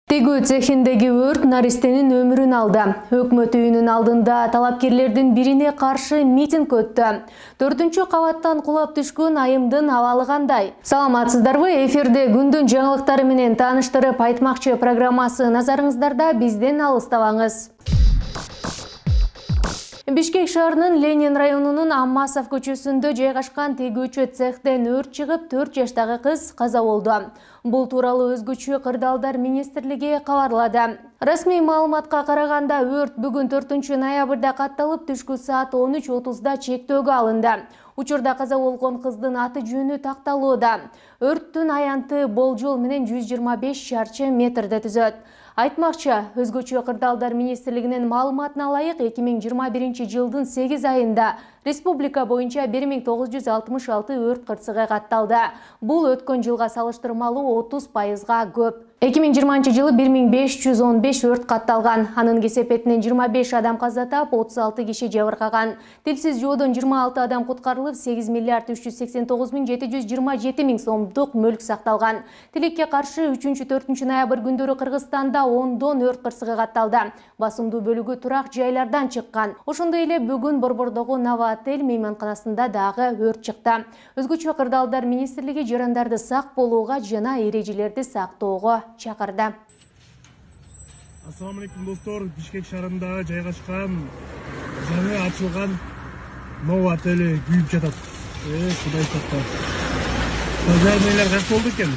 Тегүү цехиндеги өрт наристенин өмүрүн алды. Өкмөт үйүнүн алдында талапкерлердин бирине каршы митинг өттү. 4-чү кабаттан кулап түшкөн айымдын абалы кандай? Саламатсыздарбы? Эфирде күндүн жаңылыктары менен тааныштырып айтмакчы программасы назарыңыздарда, бизден алыстабаңыз. Бишкек шаарынын Ленин районунун Аммасов көчөсүндө жайгашкан тегүүчү цехтен өрт чыгып, 4 жаштагы кыз каза болду. Бул тууралуу Өзгөчө кырдаалдар министрлиги кабарлады. Расмий маалыматка караганда, өрт бүгүн 4-ноябрда катталып, түшкү саат 13:30 чектөөгө алынды. Учурда каза болгон кыздын аты жөнү такталууда. Өрттүн аянты болжол менен 125 шарчы метрде түзөт. Айтмакчы, Өзгөчө кырдаалдар министрлигинин маалыматына ылайык 2021 жылдын 8 айында республика боюнча 1966 өрт кырсыгы катталды. Бул өткөн жылга салыштырмалуу 30%га көп. 2020 жылы 1515 өрт катталган. Анын кесепетинен 25 адам каза таап, 36 киши жабыркаган. Тилсиз жоодон 26 адам куткарылып, 8 миллиард 389 миң 727 миң сомдук мүлк сакталган. Тилекке каршы 3-4 ноябрь күндөрү Кыргызстанда ондон өрт кырсыгы катталды. Басымдуу бөлүгү турак жайлардан чыккан. Ошондой эле бүгүн Борбордогу Нава отель мейманканасында дагы өрт чыкты. Өзгөчө кырдаалдар министрлиги жарандарды сак болууга жана эрежелерди сактоого чакырды. Ассаламу алейкум достор, Бишкек шаарында жайгашкан жаңы ачылган Нова отели күйүп жатат. Кудай сактасын. Пожарныйлар кайсы болду экен?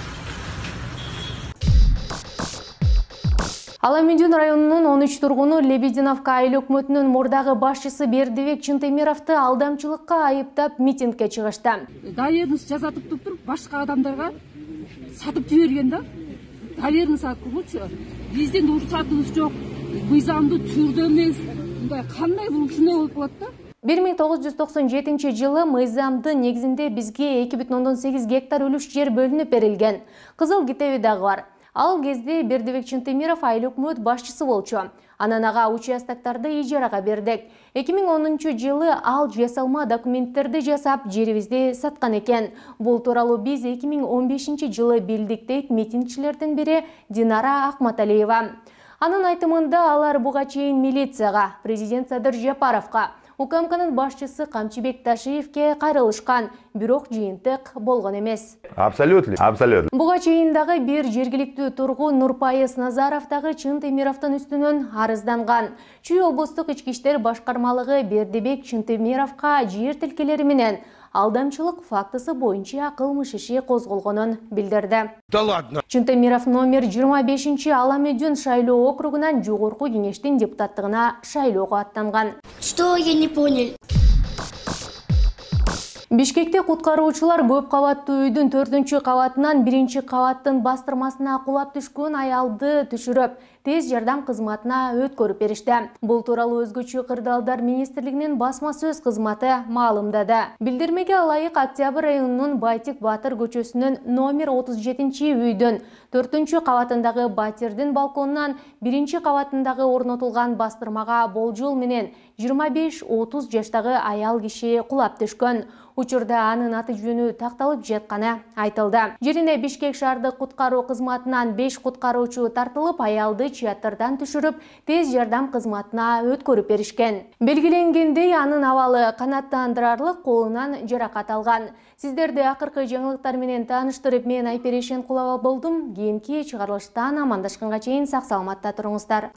Аламүйдүн районунун 13 тургуну Лебединовка айыл өкмөтүнүн мурдагы башчысы Бердибек Чынтемировду алдамчылыкка айыптап митингге чыгышты. Доверенность жасатып туруп, башка адамдарга сатып жиберген да. Доверенность аткылычы. Биздин уруксатыбыз жок, мыйзамдуу түрдө эмес. Мындай кандай бул ушундай болуп калат да? 1997 жылы мыйзамдын негизинде бизге 2,8 гектар үлүш жер бөлүнүп берилген. Кызыл китеби дагы бар. Ал кезде Бердибек Чынтемиров айыл өкмөт башчысы болчу. Анан ага участоктарды ижарага бердик. 2010 жылы ал жасалма документтерди жасап, жерибизди саткан экен. Бул тууралуу биз 2015 жылы билдик, дейт митингчилердин бири Динара Акматалиева. Анын айтымында алар буга чейин милицияга, президент Садыр Жапаровго, УКМКнын башчысы Камчыбек Ташиевке кайрылышкан, бирок жыйынтык болгон эмес. Абсолютно. Буга чейин дагы бир жергиликтүү тургун Нурпайыз Назаров дагы Чынтемировдун үстүнөн арызданган. Чүй облустук ички иштер башкармалыгы Бердибек Чынтемировго жер тилкелери менен алдамчылык фактысы боюнча кылмыш иши козголгонун билдирди. Да ладно. Чынтемиров номер 25 Аламүйдүн шайлоо округунан жогорку кеңештин депутаттыгына шайлоого аттанган. Что я не понял? Бишкекте куткаруучулар көп кабаттуу үйдүн 4-чү кабатынан 1-чи кабаттын бастырмасына кулап түшкөн аялды түшүрүп, тез жардам кызматына өткөрүп беришти. Бул тууралуу Өзгөчө кырдаалдар министрлигинин басма сөз кызматы маалымдады. Билдирмеге ылайык, Октябрь районунун Байтик Батыр көчөсүнүн номер 37 үйдүн 4-чү кабатындагы батирдин балконунан 1-чи кабатындагы орнотулган бастырмага болжол менен 25-30 жаштагы аял киши кулап түшкөн. Учурда анын аты жөнү такталып жатканы айтылды. Жерине Бишкек шаардык куткаруу кызматынан 5 куткаруучу тартылып, аялды чатырдан түшүрүп, тез жардам кызматына өткөрүп беришкен. Белгиленгендей, анын абалы канааттандырарлык, колунан жаракат алган. Сиздерди акыркы жаңылыктар менен тааныштырып, мен Айперешен Кулова болдум. Кийинки чыгарылыштан амандашканга чейин сак саламатта туруңуздар.